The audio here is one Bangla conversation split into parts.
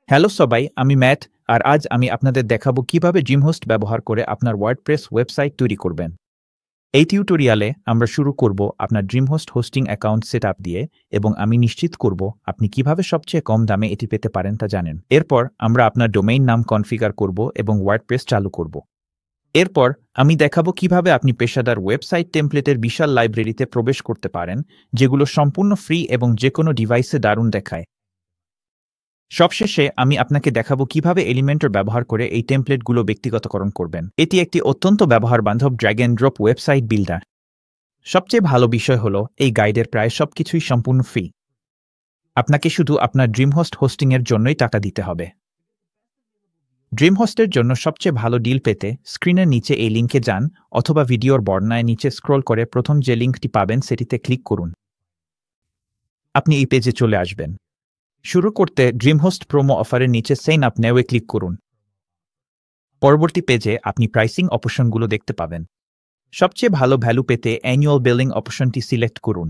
হ্যালো সবাই, আমি ম্যাট, আর আজ আমি আপনাদের দেখাবো কিভাবে ড্রিমহোস্ট ব্যবহার করে আপনার ওয়ার্ডপ্রেস ওয়েবসাইট তৈরি করবেন। এই টিউটোরিয়ালে আমরা শুরু করব আপনার ড্রিমহোস্ট হোস্টিং অ্যাকাউন্ট সেটআপ দিয়ে, এবং আমি নিশ্চিত করব আপনি কিভাবে সবচেয়ে কম দামে এটি পেতে পারেন তা জানেন। এরপর আমরা আপনার ডোমেইন নাম কনফিগার করব এবং ওয়ার্ডপ্রেস চালু করব। এরপর আমি দেখাবো কিভাবে আপনি পেশাদার ওয়েবসাইট টেমপ্লেটের বিশাল লাইব্রেরিতে প্রবেশ করতে পারেন, যেগুলো সম্পূর্ণ ফ্রি এবং যে কোনো ডিভাইসে দারুণ দেখায়। সবশেষে আমি আপনাকে দেখাবো কিভাবে এলিমেন্টর ব্যবহার করে এই টেমপ্লেটগুলো ব্যক্তিগতকরণ করবেন। এটি একটি অত্যন্ত ব্যবহারবান্ধব drag and drop website builder. সবচেয়ে ভালো বিষয় হলো এই গাইডের প্রায় সবকিছুই সম্পূর্ণ ফ্রি। আপনাকে শুধু আপনার ড্রিমহোস্ট হোস্টিংয়ের জন্যই টাকা দিতে হবে। ড্রিমহোস্টের জন্য সবচেয়ে ভালো ডিল পেতে স্ক্রিনের নিচে এই লিঙ্কে যান, অথবা ভিডিওর বর্ণনায় নিচে স্ক্রল করে প্রথম যে লিঙ্কটি পাবেন সেটিতে ক্লিক করুন। আপনি এই পেজে চলে আসবেন। শুরু করতে ড্রিমহোস্ট প্রোমো অফারের নিচে সাইন আপ নেওয়ে ক্লিক করুন। পরবর্তী পেজে আপনি প্রাইসিং অপশনগুলো দেখতে পাবেন। সবচেয়ে ভালো ভ্যালু পেতে অ্যানুয়াল বিলিং অপশনটি সিলেক্ট করুন।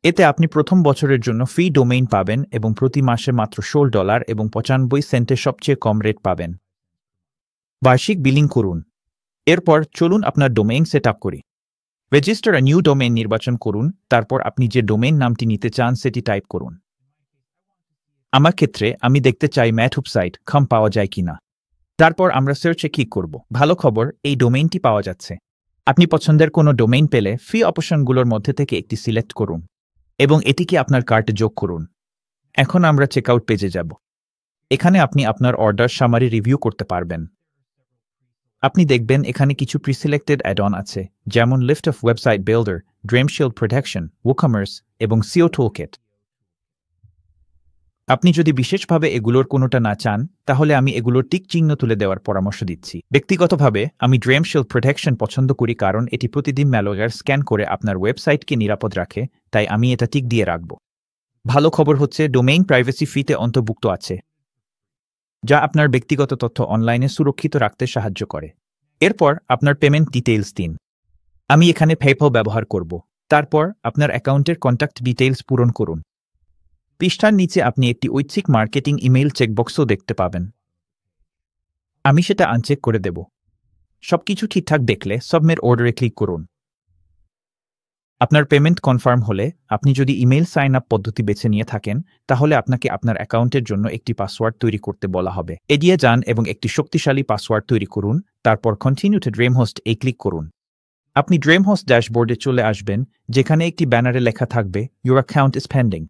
এতে আপনি প্রথম বছরের জন্য ফ্রি ডোমেইন পাবেন এবং প্রতি মাসে মাত্র $16 এবং 95 সেন্টের সবচেয়ে কম রেট পাবেন। বার্ষিক বিলিং করুন। এরপর চলুন আপনার ডোমেইন সেট আপ করি। রেজিস্টার আ নিউ ডোমেইন নির্বাচন করুন, তারপর আপনি যে ডোমেইন নামটি নিতে চান সেটি টাইপ করুন। আমার ক্ষেত্রে আমি দেখতে চাই mathwebsite.com পাওয়া যায় কিনা। তারপর আমরা সার্চে ক্লিক করব। ভালো খবর, এই ডোমেইনটি পাওয়া যাচ্ছে। আপনি পছন্দের কোনো ডোমেইন পেলে ফ্রি অপশনগুলোর মধ্যে থেকে একটি সিলেক্ট করুন এবং এটিকে আপনার কার্টে যোগ করুন। এখন আমরা চেকআউট পেজে যাব। এখানে আপনি আপনার অর্ডার সামারি রিভিউ করতে পারবেন। আপনি দেখবেন এখানে কিছু প্রিসিলেক্টেড অ্যাড অন আছে, যেমন list of website builder, DreamShield protection, WooCommerce এবং SEO টুলকিট। আপনি যদি বিশেষভাবে এগুলোর কোনোটা না চান, তাহলে আমি এগুলোর টিক চিহ্ন তুলে দেওয়ার পরামর্শ দিচ্ছি। ব্যক্তিগতভাবে আমি ড্রিমশিল্ড প্রোটেকশন পছন্দ করি, কারণ এটি প্রতিদিন ম্যালওয়্যার স্ক্যান করে আপনার ওয়েবসাইটকে নিরাপদ রাখে, তাই আমি এটা টিক দিয়ে রাখব। ভালো খবর হচ্ছে ডোমেইন প্রাইভেসি ফিতে অন্তর্ভুক্ত আছে, যা আপনার ব্যক্তিগত তথ্য অনলাইনে সুরক্ষিত রাখতে সাহায্য করে। এরপর আপনার পেমেন্ট ডিটেইলস দিন। আমি এখানে পেপ্যাল ব্যবহার করব। তারপর আপনার অ্যাকাউন্টের কন্ট্যাক্ট ডিটেইলস পূরণ করুন। পৃষ্ঠার নিচে আপনি একটি ঐচ্ছিক মার্কেটিং ইমেইল চেকবক্সও দেখতে পাবেন। আমি সেটা আনচেক করে দেব। সবকিছু ঠিকঠাক দেখলে সাবমিট অর্ডারে ক্লিক করুন। আপনার পেমেন্ট কনফার্ম হলে, আপনি যদি ইমেইল সাইন আপ পদ্ধতি বেছে নিয়ে থাকেন, তাহলে আপনাকে আপনার অ্যাকাউন্টের জন্য একটি পাসওয়ার্ড তৈরি করতে বলা হবে। এগিয়ে যান এবং একটি শক্তিশালী পাসওয়ার্ড তৈরি করুন, তারপর কন্টিনিউ টু ড্রিমহোস্ট এই ক্লিক করুন। আপনি ড্রিমহোস্ট ড্যাশবোর্ডে চলে আসবেন, যেখানে একটি ব্যানারে লেখা থাকবে ইউর অ্যাকাউন্ট ইজ পেন্ডিং।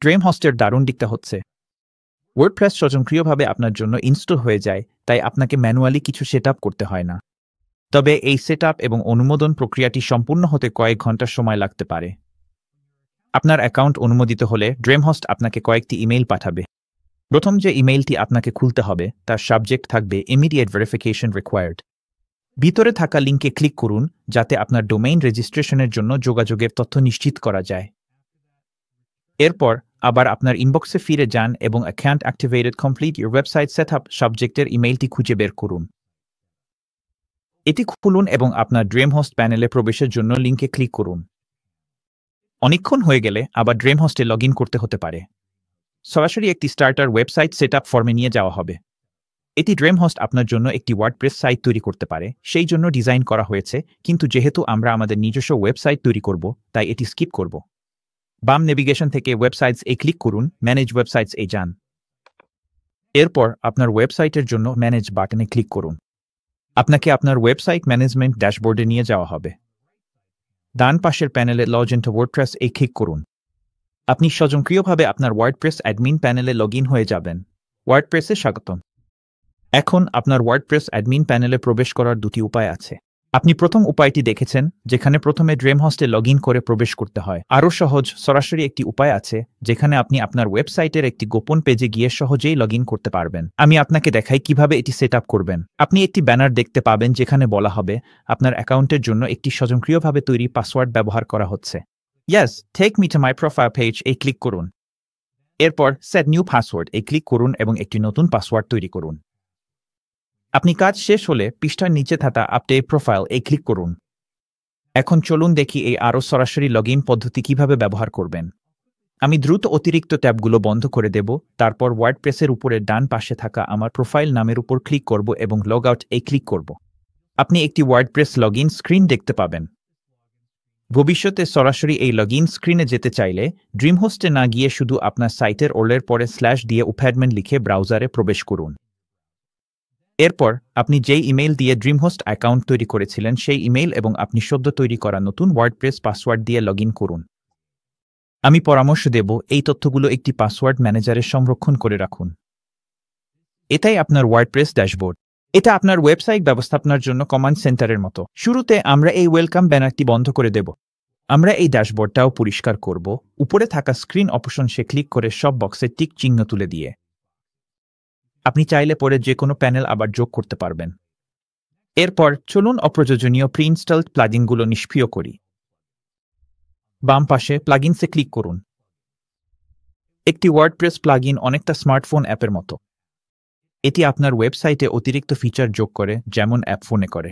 ড্রিমহোস্টের দারুণ দিকটা হচ্ছে ওয়ার্ডপ্রেস স্বয়ংক্রিয়ভাবে আপনার জন্য ইনস্টল হয়ে যায়, তাই আপনাকে ম্যানুয়ালি কিছু সেটআপ করতে হয় না। তবে এই সেটআপ এবং অনুমোদন প্রক্রিয়াটি সম্পূর্ণ হতে কয়েক ঘন্টা সময় লাগতে পারে। আপনার অ্যাকাউন্ট অনুমোদিত হলে ড্রিমহোস্ট আপনাকে কয়েকটি ইমেইল পাঠাবে। প্রথম যে ইমেইলটি আপনাকে খুলতে হবে তার সাবজেক্ট থাকবে ইমিডিয়েট ভেরিফিকেশন রিকোয়ার্ড। ভিতরে থাকা লিঙ্কে ক্লিক করুন, যাতে আপনার ডোমেইন রেজিস্ট্রেশনের জন্য যোগাযোগের তথ্য নিশ্চিত করা যায়। এরপর আবার আপনার ইনবক্সে ফিরে যান এবং account activated complete your website setup সাবজেক্টের ইমেইলটি খুঁজে বের করুন। এটি খুলুন এবং আপনার ড্রিমহোস্ট প্যানেলে প্রবেশের জন্য লিঙ্কে ক্লিক করুন। অনেকক্ষণ হয়ে গেলে আবার ড্রিমহোস্টে লগ ইন করতে হতে পারে। সরাসরি একটি স্টার্টার ওয়েবসাইট সেটআপ ফর্মে নিয়ে যাওয়া হবে। এটি ড্রিমহোস্ট আপনার জন্য একটি ওয়ার্ডপ্রেস সাইট তৈরি করতে পারে, সেই জন্য ডিজাইন করা হয়েছে, কিন্তু যেহেতু আমরা আমাদের নিজস্ব ওয়েবসাইট তৈরি করব, তাই এটি স্কিপ করব। বাম নেভিগেশন থেকে ওয়েবসাইটস এ ক্লিক করুন, ম্যানেজ ওয়েবসাইটস এ যান। এরপর আপনার ওয়েবসাইটের জন্য ম্যানেজ বাটনে ক্লিক করুন। আপনাকে আপনার ওয়েবসাইট ম্যানেজমেন্ট ড্যাশবোর্ডে নিয়ে যাওয়া হবে। ডান পাশের প্যানেলে লগ ইন টু ওয়ার্ডপ্রেস এ ক্লিক করুন। আপনি স্বয়ংক্রিয়ভাবে আপনার ওয়ার্ডপ্রেস অ্যাডমিন প্যানেলে লগ ইন হয়ে যাবেন। ওয়ার্ডপ্রেসে স্বাগতম। এখন আপনার ওয়ার্ডপ্রেস অ্যাডমিন প্যানেলে প্রবেশ করার দুটি উপায় আছে। আপনি প্রথম উপায়টি দেখেছেন, যেখানে প্রথমে ড্রিমহোস্টে লগ ইন করে প্রবেশ করতে হয়। আরও সহজ, সরাসরি একটি উপায় আছে, যেখানে আপনি আপনার ওয়েবসাইটের একটি গোপন পেজে গিয়ে সহজেই লগ ইন করতে পারবেন। আমি আপনাকে দেখাই কিভাবে এটি সেট আপ করবেন। আপনি একটি ব্যানার দেখতে পাবেন, যেখানে বলা হবে আপনার অ্যাকাউন্টের জন্য একটি স্বয়ংক্রিয়ভাবে তৈরি পাসওয়ার্ড ব্যবহার করা হচ্ছে। Yes, take me to my profile page এই ক্লিক করুন। এরপর সেট নিউ পাসওয়ার্ড এই ক্লিক করুন এবং একটি নতুন পাসওয়ার্ড তৈরি করুন। আপনি কাজ শেষ হলে পৃষ্ঠার নিচে থাকা আপডেট প্রোফাইল এই ক্লিক করুন। এখন চলুন দেখি এই আরও সরাসরি লগ ইন পদ্ধতি কিভাবে ব্যবহার করবেন। আমি দ্রুত অতিরিক্ত ট্যাবগুলো বন্ধ করে দেব, তারপর ওয়ার্ডপ্রেসের উপরে ডান পাশে থাকা আমার প্রোফাইল নামের উপর ক্লিক করব এবং লগ আউট ক্লিক করব। আপনি একটি ওয়ার্ডপ্রেস লগইন স্ক্রিন দেখতে পাবেন। ভবিষ্যতে সরাসরি এই লগইন স্ক্রিনে যেতে চাইলে ড্রিমহোস্টে না গিয়ে শুধু আপনার সাইটের ওলের পরে স্ল্যাশ দিয়ে উপ্যাডম্যান লিখে ব্রাউজারে প্রবেশ করুন। এরপর আপনি যেই ইমেইল দিয়ে ড্রিমহোস্ট অ্যাকাউন্ট তৈরি করেছিলেন সেই ইমেইল এবং আপনি সদ্য তৈরি করা নতুন ওয়ার্ডপ্রেস পাসওয়ার্ড দিয়ে লগইন করুন। আমি পরামর্শ দেব এই তথ্যগুলো একটি পাসওয়ার্ড ম্যানেজারে সংরক্ষণ করে রাখুন। এটাই আপনার ওয়ার্ডপ্রেস ড্যাশবোর্ড। এটা আপনার ওয়েবসাইট ব্যবস্থাপনার জন্য কমান্ড সেন্টারের মতো। শুরুতে আমরা এই ওয়েলকাম ব্যানারটি বন্ধ করে দেব। আমরা এই ড্যাশবোর্ডটাও পরিষ্কার করব, উপরে থাকা স্ক্রিন অপশনসে ক্লিক করে সব বক্সে টিক চিহ্ন তুলে দিয়ে। আপনি চাইলে পরে যে কোনো প্যানেল আবার যোগ করতে পারবেন। এরপর চলুন অপ্রয়োজনীয় প্রি ইনস্টলড প্লাগইনগুলো নিষ্ক্রিয় করি। বাম পাশে প্লাগইনসে ক্লিক করুন। একটি ওয়ার্ডপ্রেস প্লাগইন অনেকটা স্মার্টফোন অ্যাপের মতো। এটি আপনার ওয়েবসাইটে অতিরিক্ত ফিচার যোগ করে, যেমন অ্যাপ ফোনে করে।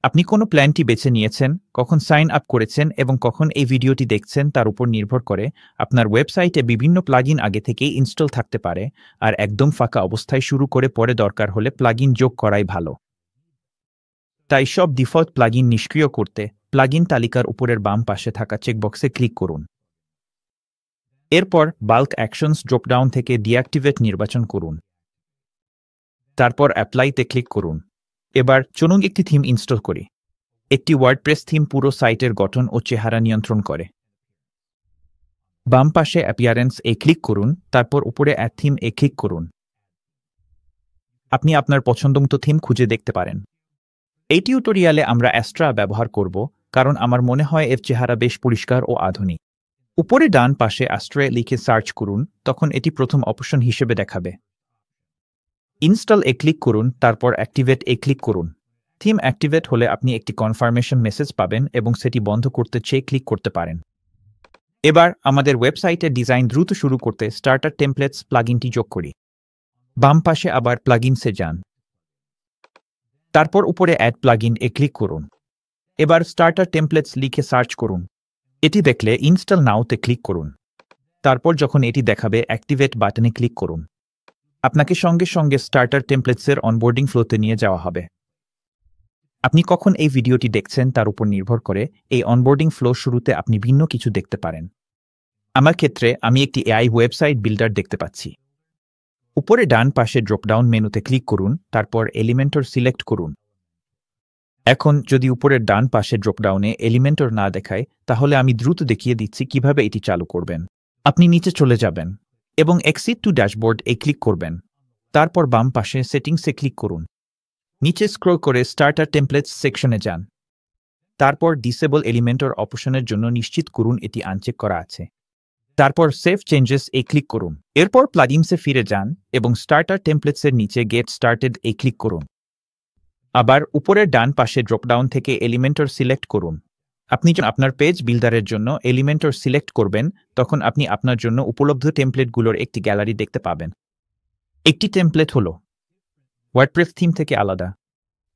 আপনি কোনো প্ল্যানটি বেছে নিয়েছেন, কখন সাইন আপ করেছেন এবং কখন এই ভিডিওটি দেখছেন তার উপর নির্ভর করে আপনার ওয়েবসাইটে বিভিন্ন প্লাগইন আগে থেকেই ইনস্টল থাকতে পারে, আর একদম ফাঁকা অবস্থায় শুরু করে পরে দরকার হলে প্লাগইন যোগ করাই ভালো। তাই সব ডিফল্ট প্লাগইন নিষ্ক্রিয় করতে প্লাগইন তালিকার উপরের বাম পাশে থাকা চেকবক্সে ক্লিক করুন। এরপর বাল্ক অ্যাকশনস ড্রপডাউন থেকে ডিঅ্যাক্টিভেট নির্বাচন করুন। তারপর অ্যাপ্লাইতে ক্লিক করুন। এবার চলুন একটি থিম ইনস্টল করি। একটি ওয়ার্ডপ্রেস থিম পুরো সাইটের গঠন ও চেহারা নিয়ন্ত্রণ করে। বাম পাশে অ্যাপিয়ারেন্স ক্লিক করুন, তারপর উপরে অ্যাড থিম ক্লিক করুন। আপনি আপনার পছন্দমতো থিম খুঁজে দেখতে পারেন। এই টিউটোরিয়ালে আমরা অ্যাস্ট্রা ব্যবহার করব, কারণ আমার মনে হয় এর চেহারা বেশ পরিষ্কার ও আধুনিক। উপরে ডান পাশে অ্যাস্ট্রা লিখে সার্চ করুন, তখন এটি প্রথম অপশন হিসেবে দেখাবে। ইনস্টল ক্লিক করুন, তারপর অ্যাক্টিভেট ক্লিক করুন। থিম অ্যাক্টিভেট হলে আপনি একটি কনফার্মেশন মেসেজ পাবেন এবং সেটি বন্ধ করতে চেয়ে ক্লিক করতে পারেন। এবার আমাদের ওয়েবসাইটের ডিজাইন দ্রুত শুরু করতে স্টার্টার টেমপ্লেটস প্লাগইনটি যোগ করি। বাম পাশে আবার প্লাগইনসে যান। তারপর উপরে অ্যাড প্লাগইন ক্লিক করুন। এবার স্টার্টার টেমপ্লেটস লিখে সার্চ করুন। এটি দেখলে ইনস্টল নাওতে ক্লিক করুন। তারপর যখন এটি দেখাবে অ্যাক্টিভেট বাটনে ক্লিক করুন। আপনাকে সঙ্গে সঙ্গে স্টার্টার টেমপ্লেটসের অনবোর্ডিং ফ্লোতে নিয়ে যাওয়া হবে। আপনি কখন এই ভিডিওটি দেখছেন তার উপর নির্ভর করে এই অনবোর্ডিং ফ্লো শুরুতে আপনি ভিন্ন কিছু দেখতে পারেন। আমার ক্ষেত্রে আমি একটি এআই ওয়েবসাইট বিল্ডার দেখতে পাচ্ছি। উপরে ডান পাশে ড্রপডাউন মেনুতে ক্লিক করুন, তারপর এলিমেন্টর সিলেক্ট করুন। এখন যদি উপরের ডান পাশে ড্রপডাউনে এলিমেন্টর না দেখায়, তাহলে আমি দ্রুত দেখিয়ে দিচ্ছি কিভাবে এটি চালু করবেন। আপনি নিচে চলে যাবেন এবং এক্সিট টু ড্যাশবোর্ড ক্লিক করবেন। তারপর বাম পাশে সেটিংসে ক্লিক করুন। নিচে স্ক্রল করে স্টার্টার টেমপ্লেটস সেকশনে যান। তারপর ডিসেবল এলিমেন্টর অপশনের জন্য নিশ্চিত করুন এটি আনচেক করা আছে। তারপর সেভ চেঞ্জেস ক্লিক করুন। এরপর প্লাগইনসে ফিরে যান এবং স্টার্টার টেমপ্লেটসের নিচে গেট স্টার্টেড ক্লিক করুন। আবার উপরের ডান পাশে ড্রপডাউন থেকে এলিমেন্টর সিলেক্ট করুন। আপনি যখন আপনার পেজ বিল্ডারের জন্য এলিমেন্টর সিলেক্ট করবেন, তখন আপনি আপনার জন্য উপলব্ধ টেমপ্লেটগুলোর একটি গ্যালারি দেখতে পাবেন। একটি টেমপ্লেট হল ওয়ার্ডপ্রেস থিম থেকে আলাদা।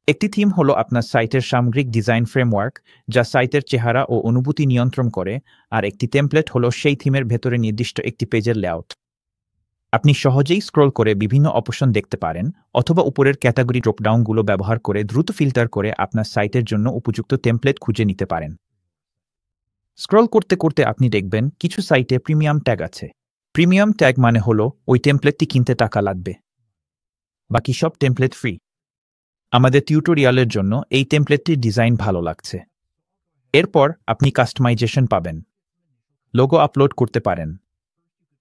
একটি থিম হলো আপনার সাইটের সামগ্রিক ডিজাইন ফ্রেমওয়ার্ক, যা সাইটের চেহারা ও অনুভূতি নিয়ন্ত্রণ করে, আর একটি টেমপ্লেট হলো সেই থিমের ভেতরে নির্দিষ্ট একটি পেজের লেআউট। আপনি সহজেই স্ক্রল করে বিভিন্ন অপশন দেখতে পারেন, অথবা উপরের ক্যাটাগরি ড্রপডাউনগুলো ব্যবহার করে দ্রুত ফিল্টার করে আপনার সাইটের জন্য উপযুক্ত টেমপ্লেট খুঁজে নিতে পারেন। স্ক্রল করতে করতে আপনি দেখবেন কিছু সাইটে প্রিমিয়াম ট্যাগ আছে। প্রিমিয়াম ট্যাগ মানে হলো ওই টেমপ্লেটটি কিনতে টাকা লাগবে, বাকি সব টেমপ্লেট ফ্রি। আমাদের টিউটোরিয়ালের জন্য এই টেমপ্লেটটির ডিজাইন ভালো লাগছে। এরপর আপনি কাস্টমাইজেশন পাবেন। লোগো আপলোড করতে পারেন।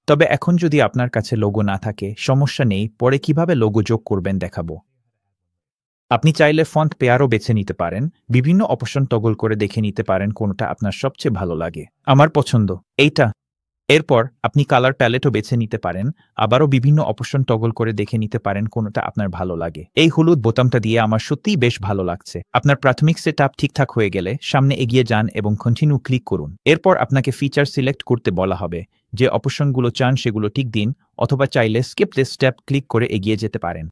তবে এখন যদি আপনার কাছে লোগো না থাকে, সমস্যা নেই, পরে কিভাবে লোগো যোগ করবেন দেখাবো। আপনি চাইলে ফন্ট পেয়ারও বেছে নিতে পারেন। বিভিন্ন অপশন টগল করে দেখে নিতে পারেন কোনটা আপনার সবচেয়ে ভালো লাগে। আমার পছন্দ এইটা। এরপর আপনি কালার প্যালেটও বেছে নিতে পারেন। আবারও বিভিন্ন অপশন টগল করে দেখে নিতে পারেন কোনটা আপনার ভালো লাগে। এই হলুদ বোতামটা দিয়ে আমার সত্যিই বেশ ভালো লাগছে। আপনার প্রাথমিক সেটআপ ঠিকঠাক হয়ে গেলে সামনে এগিয়ে যান এবং কন্টিনিউ ক্লিক করুন। এরপর আপনাকে ফিচার সিলেক্ট করতে বলা হবে। যে অপশনগুলো চান সেগুলো টিক দিন, অথবা চাইলে স্কিপ দিস স্টেপ ক্লিক করে এগিয়ে যেতে পারেন।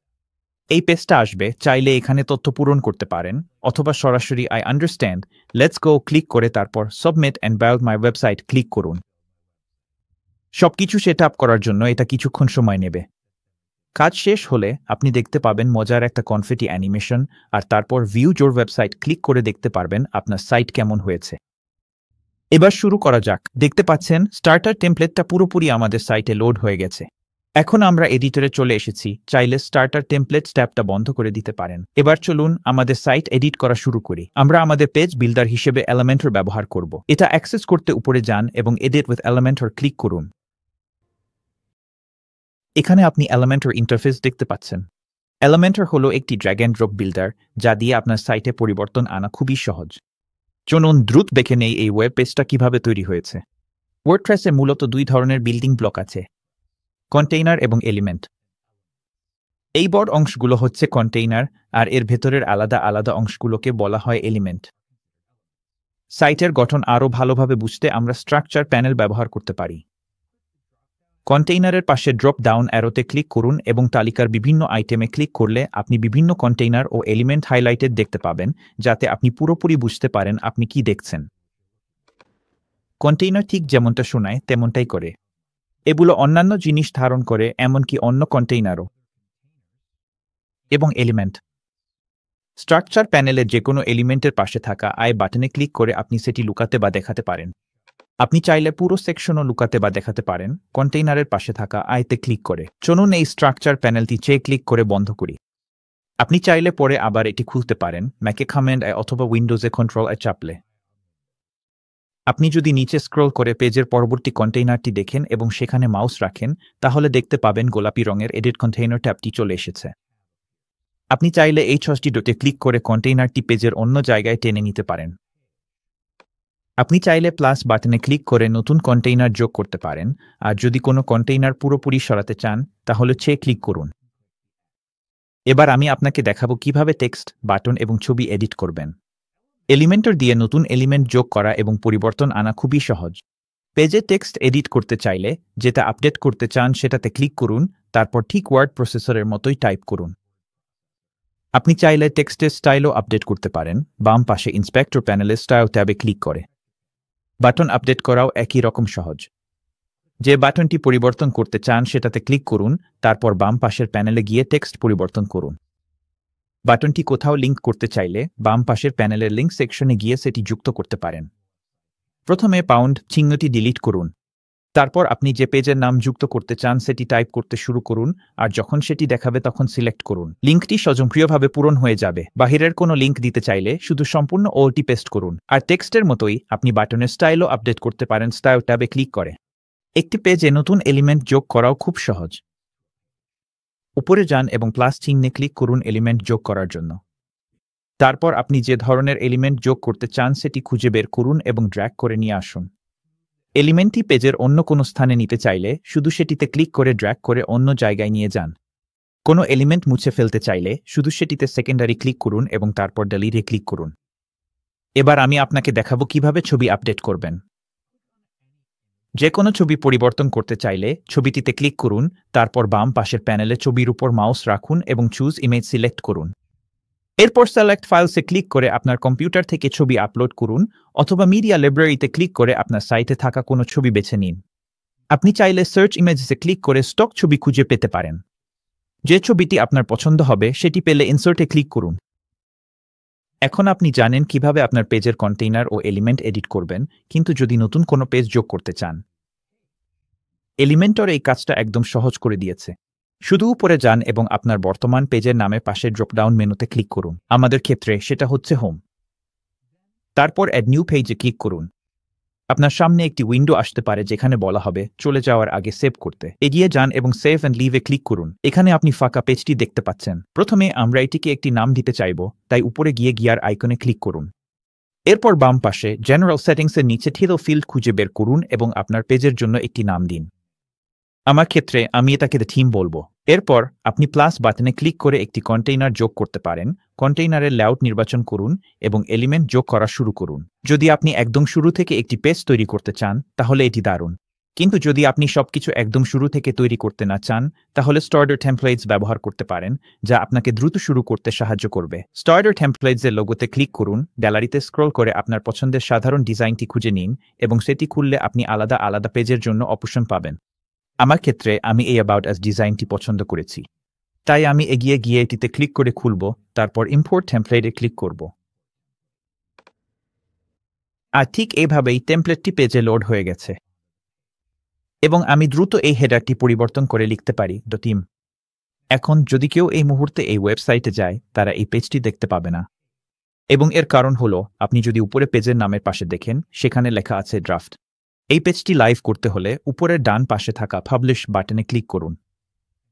এই পেজটা আসবে, চাইলে এখানে তথ্য পূরণ করতে পারেন, অথবা সরাসরি I understand, let's go click করে তারপর submit and build my website click করুন। সবকিছু সেট আপ করার জন্য এটা কিছুক্ষণ সময় নেবে। কাজ শেষ হলে আপনি দেখতে পাবেন মজার একটা কনফেটি অ্যানিমেশন, আর তারপর ভিউ যোর ওয়েবসাইট ক্লিক করে দেখতে পারবেন আপনার সাইট কেমন হয়েছে। এবার শুরু করা যাক। দেখতে পাচ্ছেন স্টার্টার টেমপ্লেটটা পুরোপুরি আমাদের সাইটে লোড হয়ে গেছে। এখন আমরা এডিটরে চলে এসেছি। চাইলে স্টার্টার টেমপ্লেট ট্যাবটা বন্ধ করে দিতে পারেন। এবার চলুন আমাদের সাইট এডিট করা শুরু করি। আমরা আমাদের পেজ বিল্ডার হিসেবে এলিমেন্টর ব্যবহার করব। এটা অ্যাক্সেস করতে উপরে যান এবং এডিট উইথ এলিমেন্টর ক্লিক করুন। এখানে আপনি এলিমেন্টর ইন্টারফেস দেখতে পাচ্ছেন। এলিমেন্টর হলো একটি ড্র্যাগ অ্যান্ড ড্রপ বিল্ডার, যা দিয়ে আপনার সাইটে পরিবর্তন আনা খুবই সহজ। চলুন দ্রুত দেখে নেই এই ওয়েব পেজটা কিভাবে তৈরি হয়েছে। ওয়ার্ডপ্রেসে মূলত দুই ধরনের বিল্ডিং ব্লক আছে, কন্টেইনার এবং এলিমেন্ট। এই বড় অংশগুলো হচ্ছে কন্টেইনার, আর এর ভেতরের আলাদা আলাদা অংশগুলোকে বলা হয় এলিমেন্ট। সাইটের গঠন আরও ভালোভাবে বুঝতে আমরা স্ট্রাকচার প্যানেল ব্যবহার করতে পারি। কন্টেইনারের পাশে ড্রপ ডাউন অ্যারোতে ক্লিক করুন এবং তালিকার বিভিন্ন আইটেমে ক্লিক করলে আপনি বিভিন্ন কন্টেইনার ও এলিমেন্ট হাইলাইটেড দেখতে পাবেন, যাতে আপনি পুরোপুরি বুঝতে পারেন আপনি কি দেখছেন। কন্টেইনার ঠিক যেমনটা শোনায় তেমনটাই করে। এগুলো অন্যান্য জিনিস ধারণ করে, এমনকি অন্য কন্টেইনারও। এবং এলিমেন্ট, স্ট্রাকচার প্যানেলের যে কোনো এলিমেন্টের পাশে থাকা আই বাটনে ক্লিক করে আপনি সেটি লুকাতে বা দেখাতে পারেন। আপনি চাইলে পুরো সেকশনও লুকাতে বা দেখাতে পারেন কন্টেইনারের পাশে থাকা আইতে ক্লিক করে। চলুন এই স্ট্রাকচার প্যানেলটি ক্লিক করে বন্ধ করি। আপনি চাইলে পরে আবার এটি খুলতে পারেন ম্যাকে কমান্ড অথবা উইন্ডোজে কন্ট্রোল চাপলে। আপনি যদি নিচে স্ক্রল করে পেজের পরবর্তী কন্টেইনারটি দেখেন এবং সেখানে মাউস রাখেন, তাহলে দেখতে পাবেন গোলাপি রঙের এডিট কন্টেইনার ট্যাবটি চলে এসেছে। আপনি চাইলে এই 6টি ডটে ক্লিক করে কন্টেইনারটি পেজের অন্য জায়গায় টেনে নিতে পারেন। আপনি চাইলে প্লাস বাটনে ক্লিক করে নতুন কন্টেইনার যোগ করতে পারেন, আর যদি কোনো কন্টেইনার পুরোপুরি সরাতে চান তাহলে ক্লিক করুন। এবার আমি আপনাকে দেখাবো কিভাবে টেক্সট, বাটন এবং ছবি এডিট করবেন। এলিমেন্টর দিয়ে নতুন এলিমেন্ট যোগ করা এবং পরিবর্তন আনা খুবই সহজ। পেজে টেক্সট এডিট করতে চাইলে যেটা আপডেট করতে চান সেটাতে ক্লিক করুন, তারপর ঠিক ওয়ার্ড প্রসেসরের মতোই টাইপ করুন। আপনি চাইলে টেক্সটের স্টাইলও আপডেট করতে পারেন বাম পাশে ইন্সপেক্টর প্যানেলে স্টাইল ট্যাবে ক্লিক করে। বাটন আপডেট করাও একই রকম সহজ। যে বাটনটি পরিবর্তন করতে চান সেটাতে ক্লিক করুন, তারপর বাম পাশের প্যানেলে গিয়ে টেক্সট পরিবর্তন করুন। বাটনটি কোথাও লিঙ্ক করতে চাইলে বাম পাশের প্যানেলের লিঙ্ক সেকশনে গিয়ে সেটি যুক্ত করতে পারেন। প্রথমে পাউন্ড চিহ্নটি ডিলিট করুন। তারপর আপনি যে পেজের নাম যুক্ত করতে চান সেটি টাইপ করতে শুরু করুন, আর যখন সেটি দেখাবে তখন সিলেক্ট করুন। লিঙ্কটি স্বয়ংক্রিয়ভাবে পূরণ হয়ে যাবে। বাহিরের কোনো লিঙ্ক দিতে চাইলে শুধু সম্পূর্ণ ওটি পেস্ট করুন। আর টেক্সটের মতোই আপনি বাটনের স্টাইলও আপডেট করতে পারেন স্টাইল ট্যাবে ক্লিক করে। একটি পেজে নতুন এলিমেন্ট যোগ করাও খুব সহজ। উপরে যান এবং প্লাস চিহ্নে ক্লিক করুন এলিমেন্ট যোগ করার জন্য। তারপর আপনি যে ধরনের এলিমেন্ট যোগ করতে চান সেটি খুঁজে বের করুন এবং ড্র্যাগ করে নিয়ে আসুন। এলিমেন্টটি পেজের অন্য কোনো স্থানে নিতে চাইলে শুধু সেটিতে ক্লিক করে ড্র্যাগ করে অন্য জায়গায় নিয়ে যান। কোনো এলিমেন্ট মুছে ফেলতে চাইলে শুধু সেটিতে সেকেন্ডারি ক্লিক করুন এবং তারপর ডিলিটে ক্লিক করুন। এবার আমি আপনাকে দেখাবো কিভাবে ছবি আপডেট করবেন। যে কোনো ছবি পরিবর্তন করতে চাইলে ছবিটিতে ক্লিক করুন, তারপর বাম পাশের প্যানেলে ছবির উপর মাউস রাখুন এবং চুজ ইমেজ সিলেক্ট করুন। এরপর সিলেক্ট ফাইলসে ক্লিক করে আপনার কম্পিউটার থেকে ছবি আপলোড করুন, অথবা মিডিয়া লাইব্রেরিতে ক্লিক করে আপনার সাইটে থাকা কোনো ছবি বেছে নিন। আপনি চাইলে সার্চ ইমেজেসে ক্লিক করে স্টক ছবি খুঁজে পেতে পারেন। যে ছবিটি আপনার পছন্দ হবে সেটি পেলে ইনসার্টে ক্লিক করুন। এখন আপনি জানেন কিভাবে আপনার পেজের কন্টেইনার ও এলিমেন্ট এডিট করবেন, কিন্তু যদি নতুন কোনো পেজ যোগ করতে চান, এলিমেন্টর এই কাজটা একদম সহজ করে দিয়েছে। শুধু উপরে যান এবং আপনার বর্তমান পেজের নামের পাশে ড্রপডাউন মেনুতে ক্লিক করুন। আমাদের ক্ষেত্রে সেটা হচ্ছে হোম। তারপর অ্যাড নিউ পেজে ক্লিক করুন। আপনার সামনে একটি উইন্ডো আসতে পারে যেখানে বলা হবে চলে যাওয়ার আগে সেভ করতে। এগিয়ে যান এবং সেভ অ্যান্ড লিভে ক্লিক করুন। এখানে আপনি ফাঁকা পেজটি দেখতে পাচ্ছেন। প্রথমে আমরা এটিকে একটি নাম দিতে চাইব, তাই উপরে গিয়ে গিয়ার আইকনে ক্লিক করুন। এরপর বাম পাশে জেনারেল সেটিংসের নিচে থিরো ফিল্ড খুঁজে বের করুন এবং আপনার পেজের জন্য একটি নাম দিন। আমার ক্ষেত্রে আমি এটাকে দ্য থিম বলবো। এরপর আপনি প্লাস বাটনে ক্লিক করে একটি কন্টেইনার যোগ করতে পারেন। কন্টেইনারের লেআউট নির্বাচন করুন এবং এলিমেন্ট যোগ করা শুরু করুন। যদি আপনি একদম শুরু থেকে একটি পেজ তৈরি করতে চান তাহলে এটি দারুণ। কিন্তু যদি আপনি সবকিছু একদম শুরু থেকে তৈরি করতে না চান, তাহলে স্টার্টার টেমপ্লেটস ব্যবহার করতে পারেন, যা আপনাকে দ্রুত শুরু করতে সাহায্য করবে। স্টার্টার টেমপ্লেটসের লোগোতে ক্লিক করুন, গ্যালারিতে স্ক্রল করে আপনার পছন্দের সাধারণ ডিজাইনটি খুঁজে নিন এবং সেটি খুললে আপনি আলাদা আলাদা পেজের জন্য অপশন পাবেন। আমার ক্ষেত্রে আমি এই অ্যাবাউট আস ডিজাইনটি পছন্দ করেছি, তাই আমি এগিয়ে গিয়ে এটিতে ক্লিক করে খুলব, তারপর ইম্পোর্ট টেমপ্লেটে ক্লিক করব। আর ঠিক এইভাবেই টেমপ্লেটটি পেজে লোড হয়ে গেছে এবং আমি দ্রুত এই হেডারটি পরিবর্তন করে লিখতে পারি টিম। এখন যদি কেউ এই মুহূর্তে এই ওয়েবসাইটে যায়, তারা এই পেজটি দেখতে পাবে না। এবং এর কারণ হলো, আপনি যদি উপরে পেজের নামের পাশে দেখেন, সেখানে লেখা আছে ড্রাফট। এই পেজটি লাইভ করতে হলে উপরের ডান পাশে থাকা পাবলিশ বাটনে ক্লিক করুন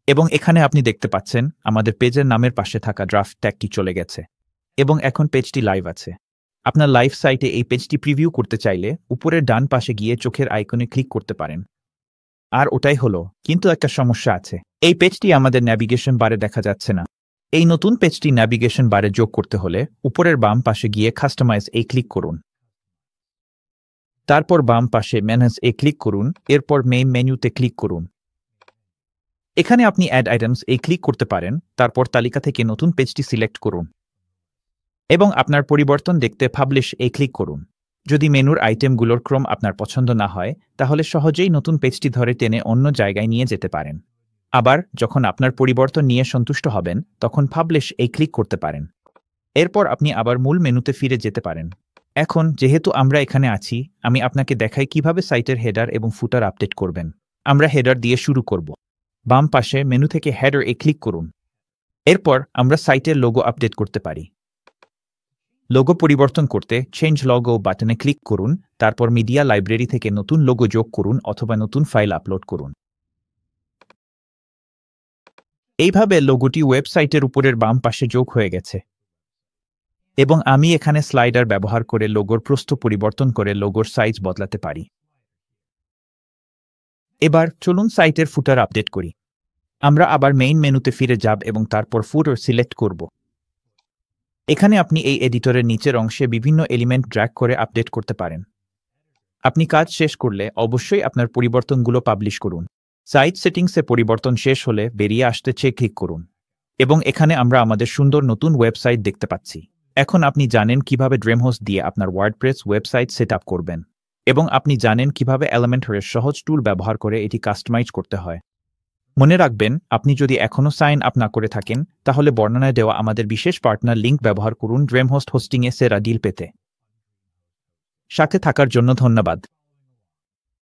এবং এখানে আপনি দেখতে পাচ্ছেন আমাদের পেজের নামের পাশে থাকা ড্রাফট ট্যাগটি চলে গেছে এবং এখন পেজটি লাইভ আছে। আপনার লাইভ সাইটে এই পেজটি প্রিভিউ করতে চাইলে উপরের ডান পাশে গিয়ে চোখের আইকনে ক্লিক করতে পারেন। আর ওটাই হলো, কিন্তু একটা সমস্যা আছে। এই পেজটি আমাদের ন্যাভিগেশন বারে দেখা যাচ্ছে না। এই নতুন পেজটি ন্যাভিগেশন বারে যোগ করতে হলে উপরের বাম পাশে গিয়ে কাস্টমাইজ এ ক্লিক করুন, তারপর বাম পাশে ম্যানেজ এ ক্লিক করুন, এরপর মেইন মেনুতে ক্লিক করুন। এখানে আপনি অ্যাড আইটেমস এ ক্লিক করতে পারেন, তারপর তালিকা থেকে নতুন পেজটি সিলেক্ট করুন এবং আপনার পরিবর্তন দেখতে পাবলিশ এ ক্লিক করুন। যদি মেনুর আইটেমগুলোর ক্রম আপনার পছন্দ না হয়, তাহলে সহজেই নতুন পেজটি ধরে টেনে অন্য জায়গায় নিয়ে যেতে পারেন। আবার যখন আপনার পরিবর্তন নিয়ে সন্তুষ্ট হবেন, তখন পাবলিশ এ ক্লিক করতে পারেন। এরপর আপনি আবার মূল মেনুতে ফিরে যেতে পারেন। এখন যেহেতু আমরা এখানে আছি, আমি আপনাকে দেখাই কিভাবে সাইটের হেডার এবং ফুটার আপডেট করবেন। আমরা হেডার দিয়ে শুরু করব। বাম পাশে মেনু থেকে হেডার এ ক্লিক করুন। এরপর আমরা সাইটের লোগো আপডেট করতে পারি। লোগো পরিবর্তন করতে চেঞ্জ লোগো বাটনে ক্লিক করুন, তারপর মিডিয়া লাইব্রেরি থেকে নতুন লোগো যোগ করুন অথবা নতুন ফাইল আপলোড করুন। এইভাবে লোগোটি ওয়েবসাইটের উপরের বাম পাশে যোগ হয়ে গেছে এবং আমি এখানে স্লাইডার ব্যবহার করে লোগোর প্রস্থ পরিবর্তন করে লোগোর সাইজ বদলাতে পারি। এবার চলুন সাইটের ফুটার আপডেট করি। আমরা আবার মেইন মেনুতে ফিরে যাব এবং তারপর ফুটার সিলেক্ট করব। এখানে আপনি এই এডিটরের নিচের অংশে বিভিন্ন এলিমেন্ট ড্র্যাগ করে আপডেট করতে পারেন। আপনি কাজ শেষ করলে অবশ্যই আপনার পরিবর্তনগুলো পাবলিশ করুন। সাইট সেটিংসে পরিবর্তন শেষ হলে বেরিয়ে আসতে চেয়ে ক্লিক করুন এবং এখানে আমরা আমাদের সুন্দর নতুন ওয়েবসাইট দেখতে পাচ্ছি। এখন আপনি জানেন কিভাবে ড্রিমহোস্ট দিয়ে আপনার ওয়ার্ডপ্রেস ওয়েবসাইট সেট আপ করবেন এবং আপনি জানেন কিভাবে এলিমেন্টরের সহজ টুল ব্যবহার করে এটি কাস্টমাইজ করতে হয়। মনে রাখবেন, আপনি যদি এখনও সাইন আপ না করে থাকেন, তাহলে বর্ণনায় দেওয়া আমাদের বিশেষ পার্টনার লিঙ্ক ব্যবহার করুন ড্রিমহোস্ট হোস্টিংয়ে সেরা ডিল পেতে। সাথে থাকার জন্য ধন্যবাদ।